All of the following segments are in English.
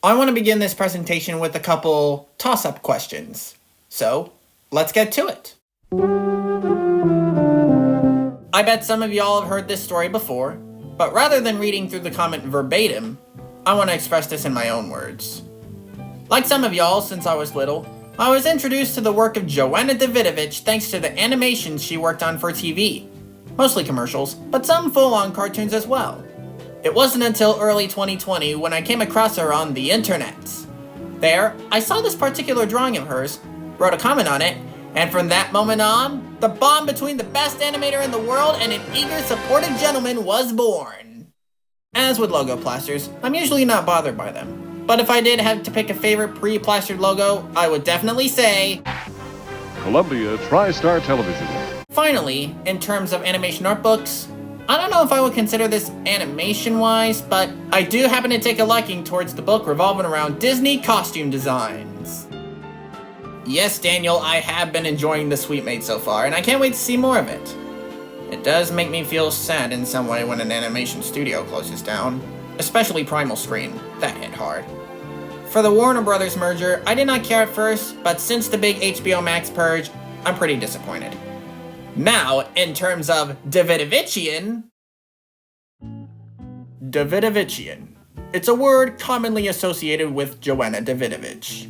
I want to begin this presentation with a couple toss-up questions. So, let's get to it. I bet some of y'all have heard this story before, but rather than reading through the comment verbatim, I want to express this in my own words. Like some of y'all, since I was little, I was introduced to the work of Joanna Davidovich thanks to the animations she worked on for TV. Mostly commercials, but some full-on cartoons as well. It wasn't until early 2020 when I came across her on the internet. There, I saw this particular drawing of hers, wrote a comment on it, and from that moment on, the bond between the best animator in the world and an eager, supportive gentleman was born. As with logo plasters, I'm usually not bothered by them, but if I did have to pick a favorite pre-plastered logo, I would definitely say Columbia TriStar Television. Finally, in terms of animation art books, I don't know if I would consider this animation-wise, but I do happen to take a liking towards the book revolving around Disney costume designs. Yes, Daniel, I have been enjoying The Sweet Maid so far, and I can't wait to see more of it. It does make me feel sad in some way when an animation studio closes down, especially Primal Screen. That hit hard. For the Warner Brothers merger, I did not care at first, but since the big HBO Max purge, I'm pretty disappointed. Now, in terms of Davidovichian. Davidovichian. It's a word commonly associated with Joanna Davidovich.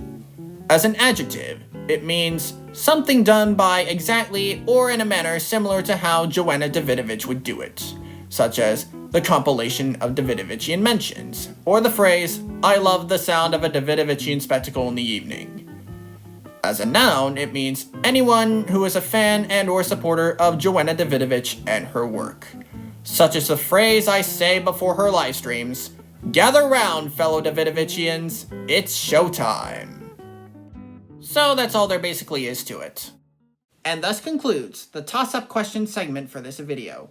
As an adjective, it means something done by exactly or in a manner similar to how Joanna Davidovich would do it, such as the compilation of Davidovichian mentions, or the phrase, "I love the sound of a Davidovichian spectacle in the evening." As a noun, it means anyone who is a fan and or supporter of Joanna Davidovich and her work. Such as the phrase I say before her live streams, "Gather round, fellow Davidovichians, it's showtime." So that's all there basically is to it. And thus concludes the toss-up question segment for this video.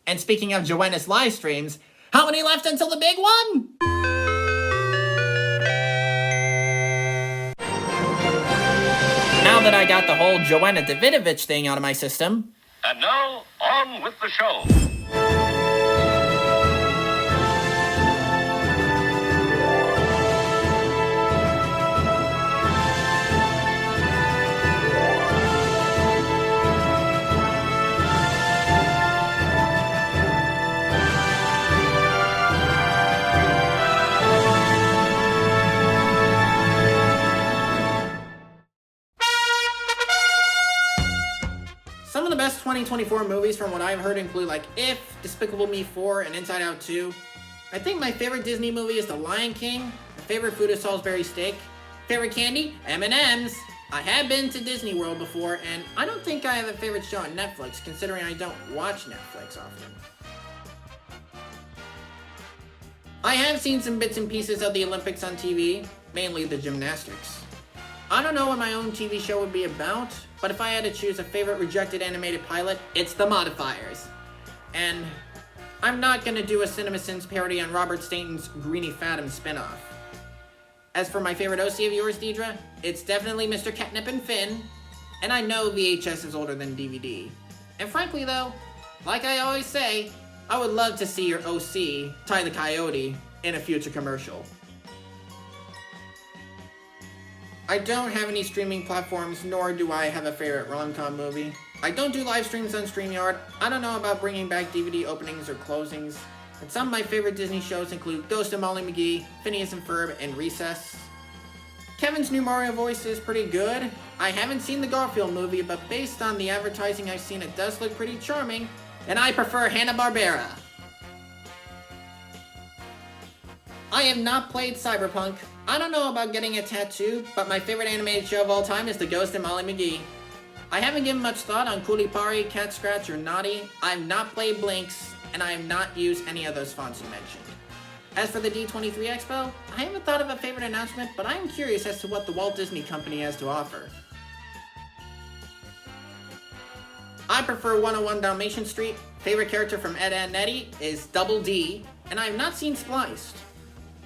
And speaking of Joanna's live streams, how many left until the big one? Now that I got the whole Joanna Davidovich thing out of my system. And now, on with the show. Some of the best 2024 movies from what I've heard include like If, Despicable Me 4, and Inside Out 2. I think my favorite Disney movie is The Lion King. My favorite food is Salisbury steak. Favorite candy? M&M's. I have been to Disney World before, and I don't think I have a favorite show on Netflix, considering I don't watch Netflix often. I have seen some bits and pieces of the Olympics on TV, mainly the gymnastics. I don't know what my own TV show would be about, but if I had to choose a favorite rejected animated pilot, it's The Modifiers. And I'm not gonna do a CinemaSins parody on Robert Stanton's Greenie Fathom spinoff. As for my favorite OC of yours, Deidre, it's definitely Mr. Catnip and Finn, and I know VHS is older than DVD. And frankly though, like I always say, I would love to see your OC, Ty the Coyote, in a future commercial. I don't have any streaming platforms, nor do I have a favorite rom-com movie. I don't do live streams on StreamYard. I don't know about bringing back DVD openings or closings. And some of my favorite Disney shows include Ghost of Molly McGee, Phineas and Ferb, and Recess. Kevin's new Mario voice is pretty good. I haven't seen the Garfield movie, but based on the advertising I've seen, it does look pretty charming, and I prefer Hanna-Barbera. I have not played Cyberpunk. I don't know about getting a tattoo, but my favorite animated show of all time is The Ghost of Molly McGee. I haven't given much thought on Coolipari, Cat Scratch, or Naughty. I have not played Blinks, and I have not used any of those fonts you mentioned. As for the D23 Expo, I haven't thought of a favorite announcement, but I am curious as to what the Walt Disney Company has to offer. I prefer 101 Dalmatian Street. Favorite character from Ed, Edd n Eddy is Double D, and I have not seen Spliced.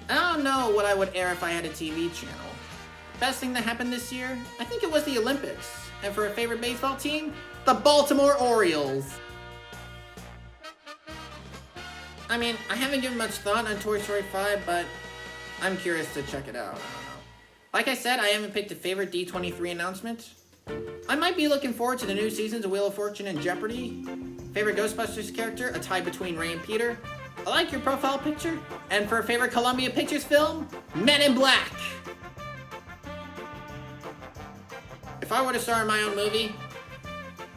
I don't know what I would air if I had a TV channel. Best thing that happened this year? I think it was the Olympics. And for a favorite baseball team? The Baltimore Orioles. I mean, I haven't given much thought on Toy Story 5, but I'm curious to check it out. Like I said, I haven't picked a favorite D23 announcement. I might be looking forward to the new seasons of Wheel of Fortune and Jeopardy. Favorite Ghostbusters character, a tie between Ray and Peter. I like your profile picture. And for a favorite Columbia Pictures film, Men in Black. If I were to star in my own movie,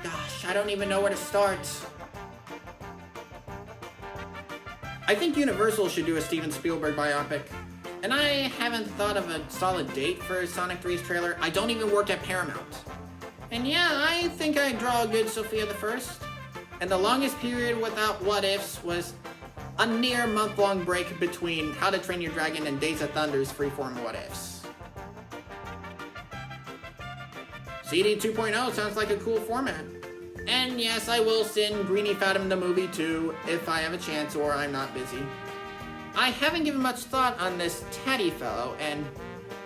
gosh, I don't even know where to start. I think Universal should do a Steven Spielberg biopic. And I haven't thought of a solid date for Sonic 3's trailer. I don't even work at Paramount. And yeah, I think I'd draw a good Sofia the First. And the longest period without what ifs was a near month-long break between How to Train Your Dragon and Days of Thunder's freeform what ifs. CD 2.0 sounds like a cool format. And yes, I will send Greenie Fathom the movie too, if I have a chance or I'm not busy. I haven't given much thought on this Taddy fellow, and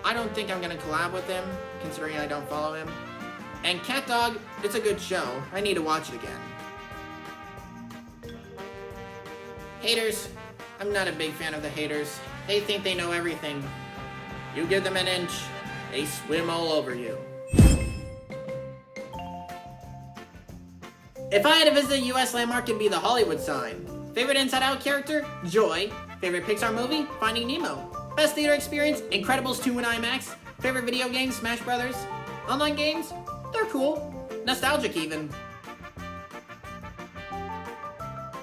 I don't think I'm gonna collab with him, considering I don't follow him. And Cat Dog, it's a good show. I need to watch it again. Haters. I'm not a big fan of the haters. They think they know everything. You give them an inch, they swim all over you. If I had to visit a US landmark, it'd be the Hollywood sign. Favorite Inside Out character? Joy. Favorite Pixar movie? Finding Nemo. Best theater experience? Incredibles 2 in IMAX. Favorite video game? Smash Brothers. Online games? They're cool. Nostalgic even.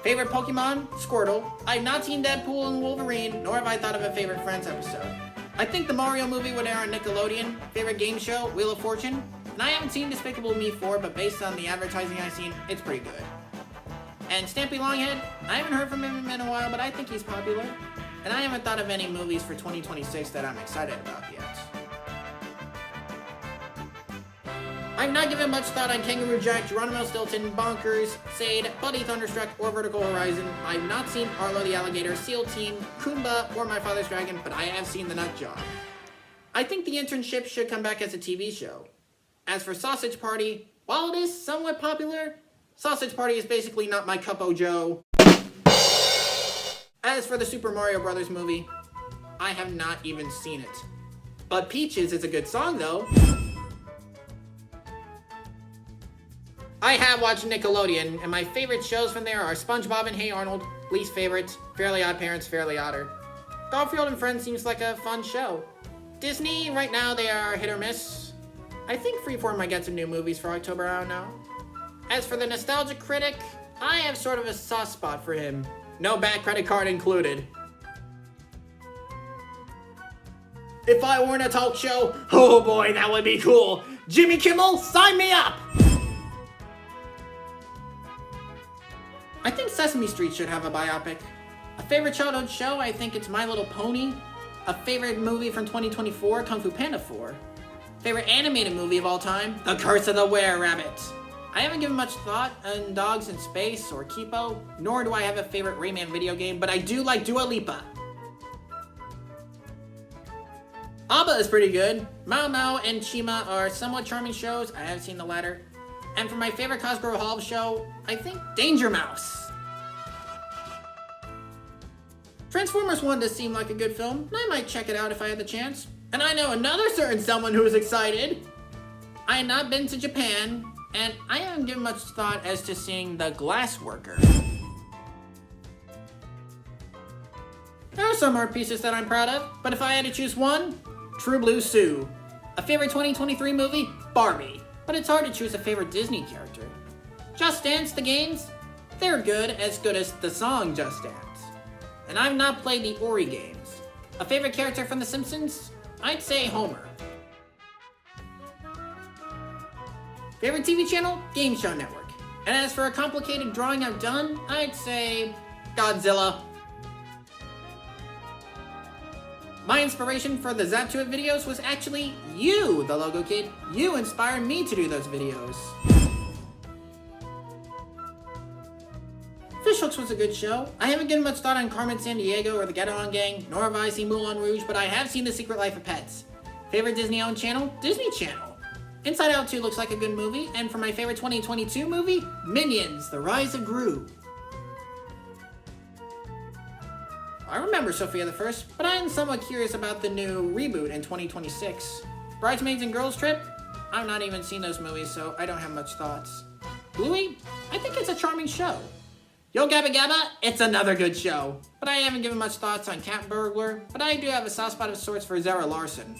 Favorite Pokemon? Squirtle. I've not seen Deadpool and Wolverine, nor have I thought of a favorite Friends episode. I think the Mario movie would air on Nickelodeon. Favorite game show? Wheel of Fortune. And I haven't seen Despicable Me 4, but based on the advertising I've seen, it's pretty good. And Stampy Longhead, I haven't heard from him in a while, but I think he's popular. And I haven't thought of any movies for 2026 that I'm excited about yet. I've not given much thought on Kangaroo Jack, Geronimo Stilton, Bonkers, Sade, Buddy Thunderstruck, or Vertical Horizon. I've not seen Arlo the Alligator, SEAL Team, Kumba, or My Father's Dragon, but I have seen The Nut Job. I think The Internship should come back as a TV show. As for Sausage Party, while it is somewhat popular, Sausage Party is basically not my cup o' joe. As for the Super Mario Brothers movie, I have not even seen it. But Peaches is a good song though. I have watched Nickelodeon, and my favorite shows from there are SpongeBob and Hey Arnold, least favorite, Fairly Odd Parents, Fairly Odder. Garfield and Friends seems like a fun show. Disney, right now they are hit or miss. I think Freeform might get some new movies for October, I don't know. As for the nostalgic critic, I have sort of a soft spot for him. No bad credit card included. If I were in a talk show, oh boy, that would be cool. Jimmy Kimmel, sign me up! I think Sesame Street should have a biopic. A favorite childhood show, I think it's My Little Pony. A favorite movie from 2024, Kung Fu Panda 4. Favorite animated movie of all time, The Curse of the Were-Rabbit. I haven't given much thought on Dogs in Space or Kipo, nor do I have a favorite Rayman video game, but I do like Dua Lipa. Abba is pretty good. Mao Mao and Chima are somewhat charming shows. I haven't seen the latter. And for my favorite Cosgrove Hall show, I think Danger Mouse. Transformers 1 does seem like a good film, and I might check it out if I had the chance. And I know another certain someone who is excited. I have not been to Japan, and I haven't given much thought as to seeing The Glass Worker. There are some art pieces that I'm proud of, but if I had to choose one, True Blue Sue. A favorite 2023 movie? Barbie. But it's hard to choose a favorite Disney character. Just Dance, the games? They're good as the song Just Dance. And I've not played the Ori games. A favorite character from The Simpsons? I'd say Homer. Favorite TV channel? Game Show Network. And as for a complicated drawing I've done, I'd say Godzilla. My inspiration for the Zap to It videos was actually you, the Logo Kid. You inspired me to do those videos. Fishhooks was a good show. I haven't given much thought on Carmen Sandiego or the Get On Gang, nor have I seen Moulin Rouge, but I have seen The Secret Life of Pets. Favorite Disney-owned channel? Disney Channel. Inside Out 2 looks like a good movie, and for my favorite 2022 movie, Minions: The Rise of Gru. I remember Sofia the First, but I am somewhat curious about the new reboot in 2026. Bridesmaids and Girls Trip? I've not even seen those movies, so I don't have much thoughts. Bluey? I think it's a charming show. Yo Gabba Gabba? It's another good show. But I haven't given much thoughts on Cat Burglar, but I do have a soft spot of sorts for Zara Larson.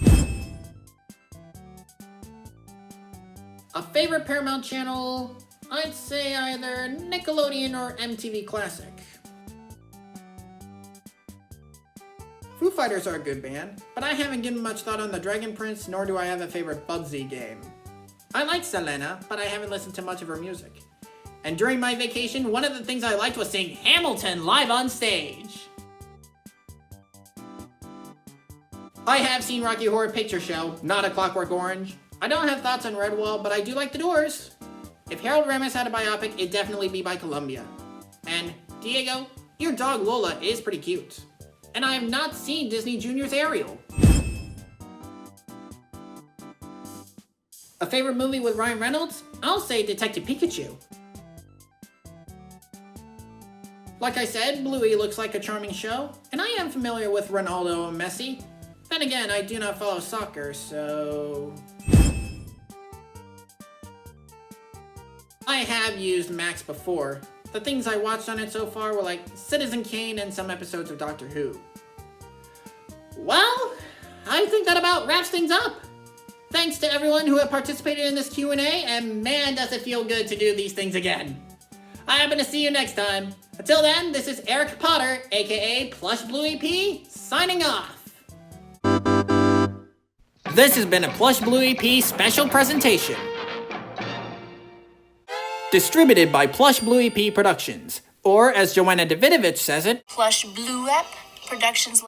A favorite Paramount channel? I'd say either Nickelodeon or MTV Classic. Foo Fighters are a good band, but I haven't given much thought on the Dragon Prince, nor do I have a favorite Bubsy game. I like Selena, but I haven't listened to much of her music. And during my vacation, one of the things I liked was seeing Hamilton live on stage. I have seen Rocky Horror Picture Show, not A Clockwork Orange. I don't have thoughts on Redwall, but I do like The Doors. If Harold Ramis had a biopic, it'd definitely be by Columbia. And Diego, your dog Lola is pretty cute. And I have not seen Disney Junior's Ariel. A favorite movie with Ryan Reynolds? I'll say Detective Pikachu. Like I said, Bluey looks like a charming show, and I am familiar with Ronaldo and Messi. Then again, I do not follow soccer, so... I have used Max before. The things I watched on it so far were like Citizen Kane and some episodes of Doctor Who. Well, I think that about wraps things up. Thanks to everyone who have participated in this Q&A, and man, does it feel good to do these things again. I happen to see you next time. Until then, this is Eric Potter, aka Plushblue EP, signing off. This has been a Plushblue EP special presentation. Distributed by Plushblue EP Productions, or as Joanna Davidovich says it, Plushblue Productions.